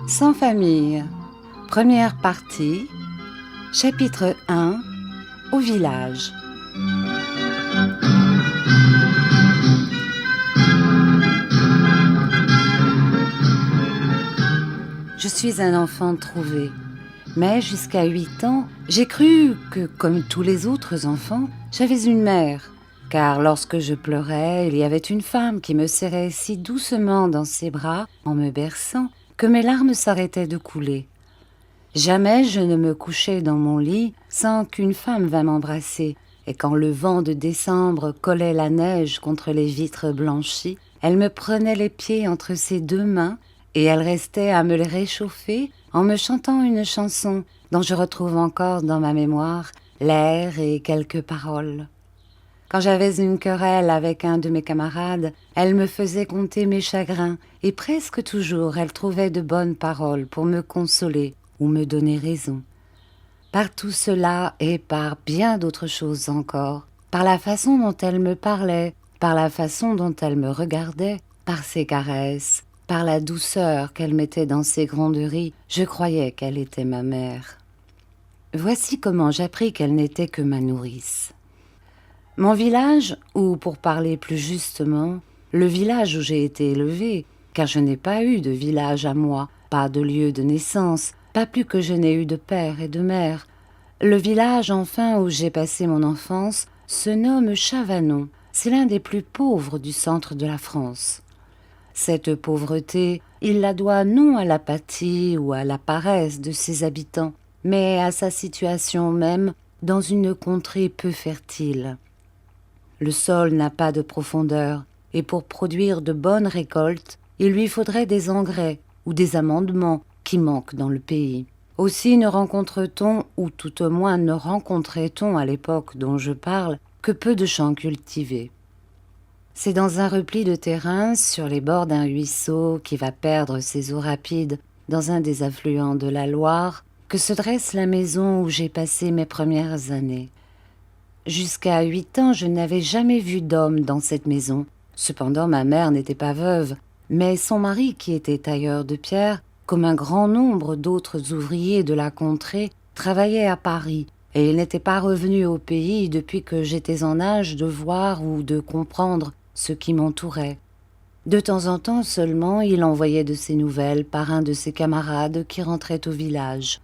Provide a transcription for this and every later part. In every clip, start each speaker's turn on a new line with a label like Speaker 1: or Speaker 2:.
Speaker 1: Sans famille, première partie, chapitre 1, au village. Je suis un enfant trouvé, mais jusqu'à 8 ans, j'ai cru que, comme tous les autres enfants, j'avais une mère. Car lorsque je pleurais, il y avait une femme qui me serrait si doucement dans ses bras, en me berçant, que mes larmes s'arrêtaient de couler. Jamais je ne me couchais dans mon lit sans qu'une femme vînt m'embrasser, et quand le vent de décembre collait la neige contre les vitres blanchies, elle me prenait les pieds entre ses 2 mains, et elle restait à me les réchauffer en me chantant une chanson dont je retrouve encore dans ma mémoire l'air et quelques paroles. Quand j'avais une querelle avec un de mes camarades, elle me faisait conter mes chagrins, et presque toujours elle trouvait de bonnes paroles pour me consoler ou me donner raison. Par tout cela et par bien d'autres choses encore, par la façon dont elle me parlait, par la façon dont elle me regardait, par ses caresses, par la douceur qu'elle mettait dans ses gronderies, je croyais qu'elle était ma mère. Voici comment j'appris qu'elle n'était que ma nourrice. Mon village, ou pour parler plus justement, le village où j'ai été élevée, car je n'ai pas eu de village à moi, pas de lieu de naissance, pas plus que je n'ai eu de père et de mère. Le village, enfin, où j'ai passé mon enfance, se nomme Chavanon. C'est l'un des plus pauvres du centre de la France. Cette pauvreté, il la doit non à l'apathie ou à la paresse de ses habitants, mais à sa situation même dans une contrée peu fertile. Le sol n'a pas de profondeur, et pour produire de bonnes récoltes, il lui faudrait des engrais ou des amendements qui manquent dans le pays. Aussi ne rencontre-t-on, ou tout au moins ne rencontrait-on à l'époque dont je parle, que peu de champs cultivés. C'est dans un repli de terrain, sur les bords d'un ruisseau qui va perdre ses eaux rapides dans un des affluents de la Loire, que se dresse la maison où j'ai passé mes premières années. Jusqu'à 8 ans, je n'avais jamais vu d'homme dans cette maison. Cependant, ma mère n'était pas veuve, mais son mari, qui était tailleur de pierre, comme un grand nombre d'autres ouvriers de la contrée, travaillait à Paris, et il n'était pas revenu au pays depuis que j'étais en âge de voir ou de comprendre ce qui m'entourait. De temps en temps seulement, il envoyait de ses nouvelles par un de ses camarades qui rentrait au village.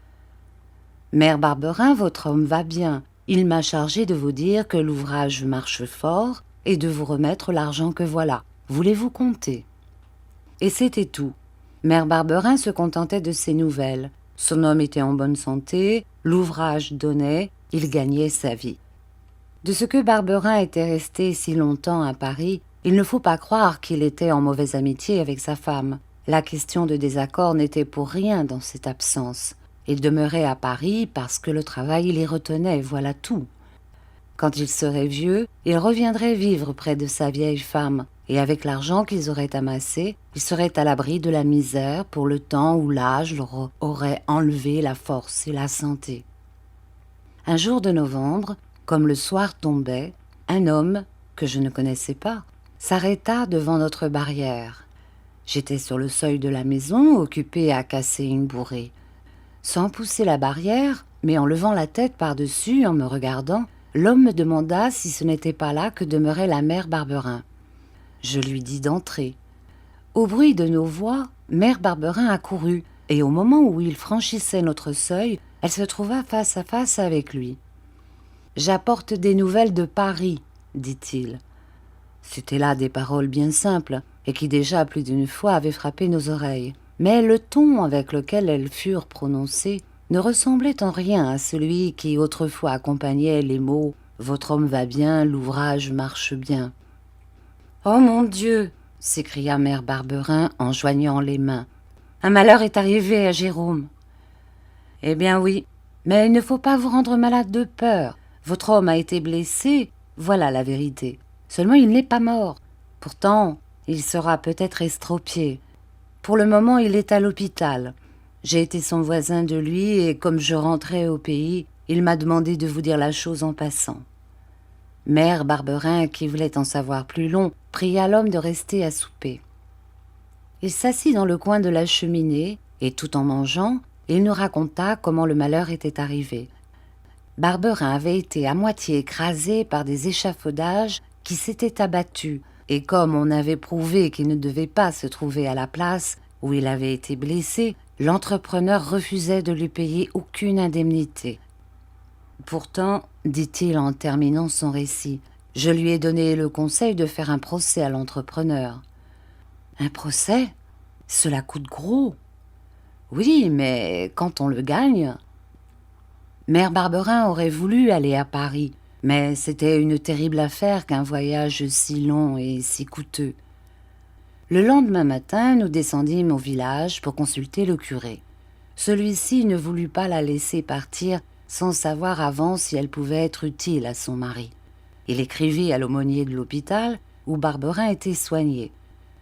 Speaker 1: « Mère Barberin, votre homme va bien. Il m'a chargé de vous dire que l'ouvrage marche fort et de vous remettre l'argent que voilà. Voulez-vous compter ?» Et c'était tout. Mère Barberin se contentait de ses nouvelles. Son homme était en bonne santé, l'ouvrage donnait, il gagnait sa vie. De ce que Barberin était resté si longtemps à Paris, il ne faut pas croire qu'il était en mauvaise amitié avec sa femme. La question de désaccord n'était pour rien dans cette absence. Il demeurait à Paris parce que le travail l'y retenait, voilà tout. Quand il serait vieux, il reviendrait vivre près de sa vieille femme, et avec l'argent qu'ils auraient amassé, il serait à l'abri de la misère pour le temps où l'âge leur aurait enlevé la force et la santé. Un jour de novembre, comme le soir tombait, un homme, que je ne connaissais pas, s'arrêta devant notre barrière. J'étais sur le seuil de la maison, occupée à casser une bourrée. Sans pousser la barrière, mais en levant la tête par-dessus, en me regardant, l'homme me demanda si ce n'était pas là que demeurait la mère Barberin. Je lui dis d'entrer. Au bruit de nos voix, mère Barberin accourut, et au moment où il franchissait notre seuil, elle se trouva face à face avec lui. « J'apporte des nouvelles de Paris, » dit-il. C'étaient là des paroles bien simples, et qui déjà plus d'une fois avaient frappé nos oreilles. Mais le ton avec lequel elles furent prononcées ne ressemblait en rien à celui qui autrefois accompagnait les mots « Votre homme va bien, l'ouvrage marche bien ». « Oh mon Dieu !» s'écria mère Barberin en joignant les mains. « Un malheur est arrivé à Jérôme. »« Eh bien oui, mais il ne faut pas vous rendre malade de peur. Votre homme a été blessé, voilà la vérité. Seulement il n'est pas mort. Pourtant, il sera peut-être estropié. Pour le moment, il est à l'hôpital. J'ai été son voisin de lui et comme je rentrais au pays, il m'a demandé de vous dire la chose en passant. Mère Barberin, qui voulait en savoir plus long, pria l'homme de rester à souper. Il s'assit dans le coin de la cheminée, et tout en mangeant, il nous raconta comment le malheur était arrivé. Barberin avait été à moitié écrasé par des échafaudages qui s'étaient abattus, et comme on avait prouvé qu'il ne devait pas se trouver à la place où il avait été blessé, l'entrepreneur refusait de lui payer aucune indemnité. Pourtant, dit-il en terminant son récit, je lui ai donné le conseil de faire un procès à l'entrepreneur. Un procès ? Cela coûte gros. Oui, mais quand on le gagne... Mère Barberin aurait voulu aller à Paris, mais c'était une terrible affaire qu'un voyage si long et si coûteux. Le lendemain matin, nous descendîmes au village pour consulter le curé. Celui-ci ne voulut pas la laisser partir sans savoir avant si elle pouvait être utile à son mari. Il écrivit à l'aumônier de l'hôpital où Barberin était soigné.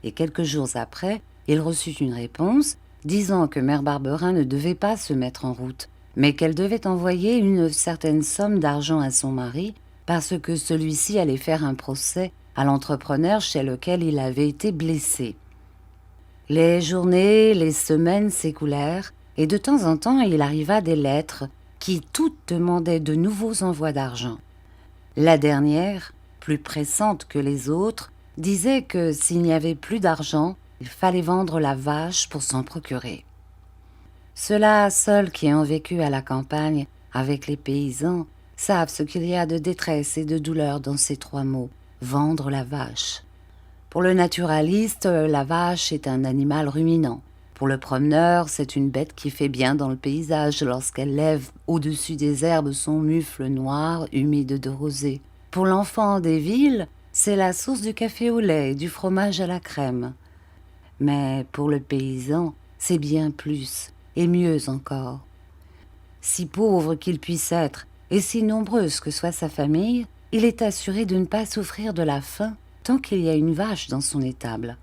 Speaker 1: Et quelques jours après, il reçut une réponse disant que mère Barberin ne devait pas se mettre en route, mais qu'elle devait envoyer une certaine somme d'argent à son mari parce que celui-ci allait faire un procès à l'entrepreneur chez lequel il avait été blessé. Les journées, les semaines s'écoulèrent, et de temps en temps il arriva des lettres qui toutes demandaient de nouveaux envois d'argent. La dernière, plus pressante que les autres, disait que s'il n'y avait plus d'argent, il fallait vendre la vache pour s'en procurer. Ceux-là seuls qui ont vécu à la campagne avec les paysans savent ce qu'il y a de détresse et de douleur dans ces 3 mots, vendre la vache. Pour le naturaliste, la vache est un animal ruminant. Pour le promeneur, c'est une bête qui fait bien dans le paysage lorsqu'elle lève au-dessus des herbes son mufle noir, humide de rosée. Pour l'enfant des villes, c'est la source du café au lait et du fromage à la crème. Mais pour le paysan, c'est bien plus, et mieux encore. Si pauvre qu'il puisse être, et si nombreuse que soit sa famille, il est assuré de ne pas souffrir de la faim tant qu'il y a une vache dans son étable.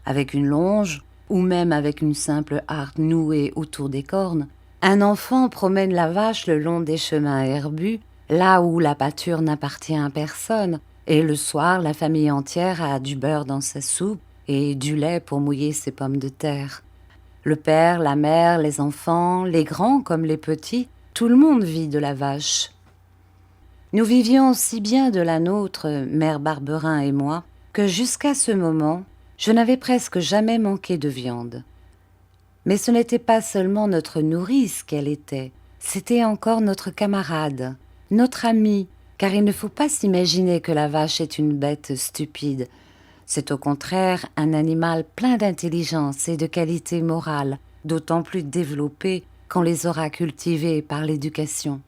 Speaker 1: Avec une longe, ou même avec une simple harpe nouée autour des cornes, un enfant promène la vache le long des chemins herbus, là où la pâture n'appartient à personne, et le soir, la famille entière a du beurre dans sa soupe et du lait pour mouiller ses pommes de terre. Le père, la mère, les enfants, les grands comme les petits, tout le monde vit de la vache. Nous vivions si bien de la nôtre, mère Barberin et moi, que jusqu'à ce moment, je n'avais presque jamais manqué de viande. Mais ce n'était pas seulement notre nourrice qu'elle était, c'était encore notre camarade, notre amie, car il ne faut pas s'imaginer que la vache est une bête stupide. C'est au contraire un animal plein d'intelligence et de qualité morale, d'autant plus développée qu'on les aura cultivées par l'éducation.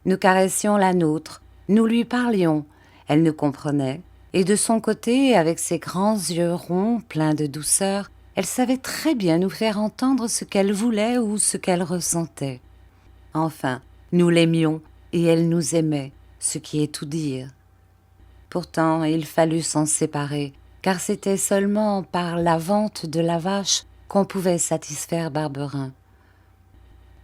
Speaker 1: Nous caressions la nôtre, nous lui parlions, elle nous comprenait, et de son côté, avec ses grands yeux ronds, pleins de douceur, elle savait très bien nous faire entendre ce qu'elle voulait ou ce qu'elle ressentait. Enfin, nous l'aimions, et elle nous aimait, ce qui est tout dire. Pourtant, il fallut s'en séparer, car c'était seulement par la vente de la vache qu'on pouvait satisfaire Barberin.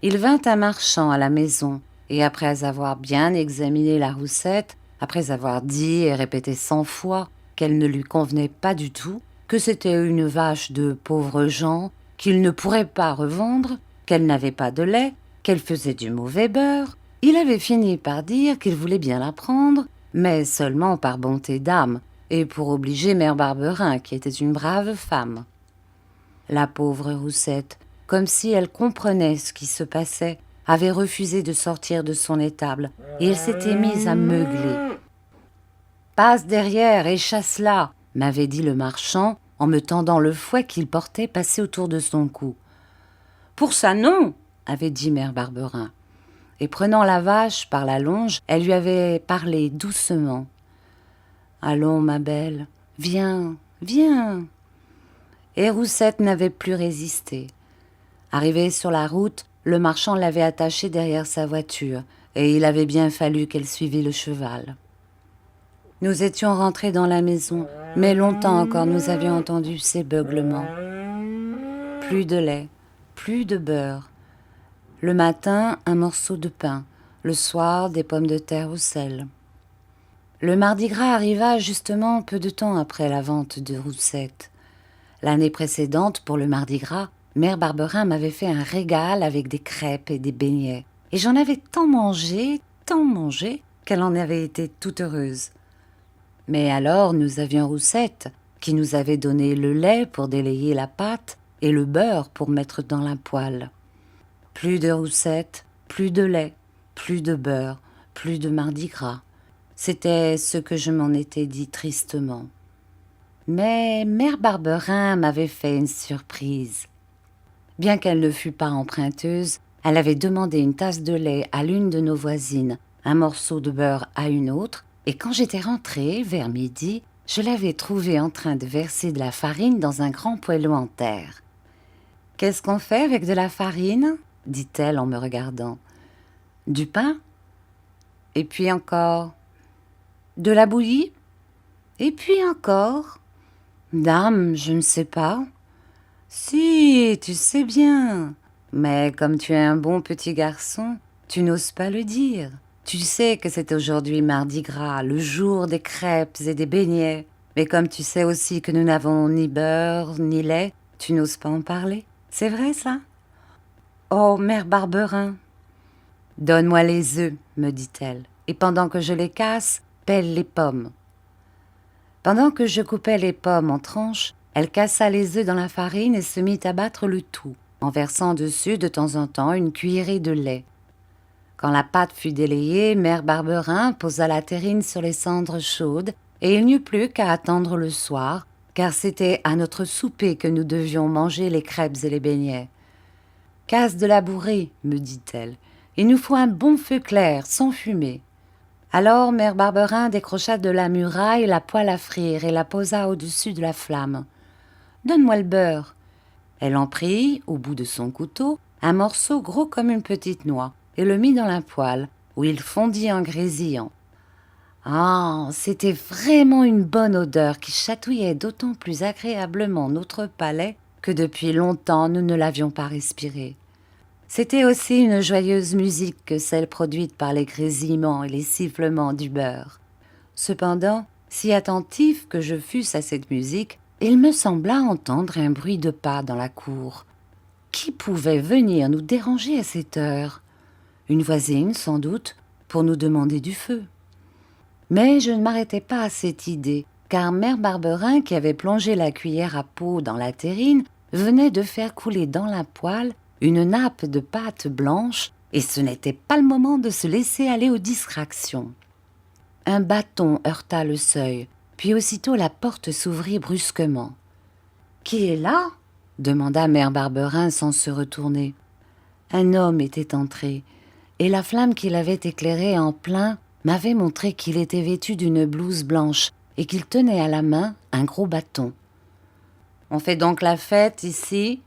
Speaker 1: Il vint un marchand à la maison, et après avoir bien examiné la roussette, après avoir dit et répété 100 fois qu'elle ne lui convenait pas du tout, que c'était une vache de pauvres gens, qu'il ne pourrait pas revendre, qu'elle n'avait pas de lait, qu'elle faisait du mauvais beurre, il avait fini par dire qu'il voulait bien la prendre, mais seulement par bonté d'âme, et pour obliger mère Barberin, qui était une brave femme. La pauvre Roussette, comme si elle comprenait ce qui se passait, avait refusé de sortir de son étable, et elle s'était mise à meugler. « Passe derrière et chasse-la » m'avait dit le marchand, en me tendant le fouet qu'il portait passé autour de son cou. « Pour ça, non » avait dit mère Barberin. Et prenant la vache par la longe, elle lui avait parlé doucement. « Allons, ma belle, viens, viens » Et Roussette n'avait plus résisté. Arrivée sur la route, le marchand l'avait attachée derrière sa voiture, et il avait bien fallu qu'elle suivît le cheval. Nous étions rentrés dans la maison, mais longtemps encore nous avions entendu ces beuglements. Plus de lait, plus de beurre. Le matin, un morceau de pain, le soir, des pommes de terre au sel. Le Mardi Gras arriva justement peu de temps après la vente de Roussette. L'année précédente, pour le Mardi Gras, Mère Barberin m'avait fait un régal avec des crêpes et des beignets. Et j'en avais tant mangé, qu'elle en avait été toute heureuse. Mais alors nous avions Roussette, qui nous avait donné le lait pour délayer la pâte et le beurre pour mettre dans la poêle. Plus de Roussette, plus de lait, plus de beurre, plus de Mardi Gras. C'était ce que je m'en étais dit tristement. Mais Mère Barberin m'avait fait une surprise. Bien qu'elle ne fût pas emprunteuse, elle avait demandé une tasse de lait à l'une de nos voisines, un morceau de beurre à une autre, et quand j'étais rentrée, vers midi, je l'avais trouvée en train de verser de la farine dans un grand poêlon en terre. « Qu'est-ce qu'on fait avec de la farine ?» dit-elle en me regardant. « Du pain ? Et puis encore ? De la bouillie ? Et puis encore ? Dame, je ne sais pas. » « Si, tu sais bien. Mais comme tu es un bon petit garçon, tu n'oses pas le dire. Tu sais que c'est aujourd'hui Mardi Gras, le jour des crêpes et des beignets. Mais comme tu sais aussi que nous n'avons ni beurre ni lait, tu n'oses pas en parler. C'est vrai ça ? Oh, Mère Barberin. Donne-moi les œufs, me dit-elle, et pendant que je les casse, pèle les pommes. Pendant que je coupais les pommes en tranches, elle cassa les œufs dans la farine et se mit à battre le tout, en versant dessus de temps en temps une cuillerée de lait. Quand la pâte fut délayée, Mère Barberin posa la terrine sur les cendres chaudes et il n'y eut plus qu'à attendre le soir, car c'était à notre souper que nous devions manger les crêpes et les beignets. « Casse de la bourrée, me dit-elle. Il nous faut un bon feu clair, sans fumée. » Alors Mère Barberin décrocha de la muraille la poêle à frire et la posa au-dessus de la flamme. « Donne-moi le beurre. » Elle en prit, au bout de son couteau, un morceau gros comme une petite noix et le mit dans la poêle, où il fondit en grésillant. Ah, c'était vraiment une bonne odeur qui chatouillait d'autant plus agréablement notre palais que depuis longtemps nous ne l'avions pas respiré. C'était aussi une joyeuse musique que celle produite par les grésillements et les sifflements du beurre. Cependant, si attentif que je fusse à cette musique, il me sembla entendre un bruit de pas dans la cour. Qui pouvait venir nous déranger à cette heure ? Une voisine, sans doute, pour nous demander du feu. Mais je ne m'arrêtais pas à cette idée, car Mère Barberin, qui avait plongé la cuillère à peau dans la terrine, venait de faire couler dans la poêle une nappe de pâte blanche, et ce n'était pas le moment de se laisser aller aux distractions. Un bâton heurta le seuil, puis aussitôt la porte s'ouvrit brusquement. « Qui est là ?» demanda Mère Barberin sans se retourner. Un homme était entré, et la flamme qui l'avait éclairé en plein m'avait montré qu'il était vêtu d'une blouse blanche et qu'il tenait à la main un gros bâton. « On fait donc la fête ici ?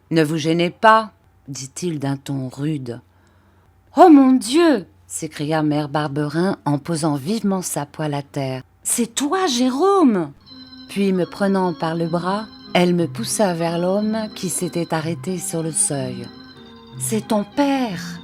Speaker 1: Ne vous gênez pas !» dit-il d'un ton rude. « Oh mon Dieu !» s'écria Mère Barberin en posant vivement sa poêle à terre. « C'est toi, Jérôme !» Puis, me prenant par le bras, elle me poussa vers l'homme qui s'était arrêté sur le seuil. « C'est ton père !»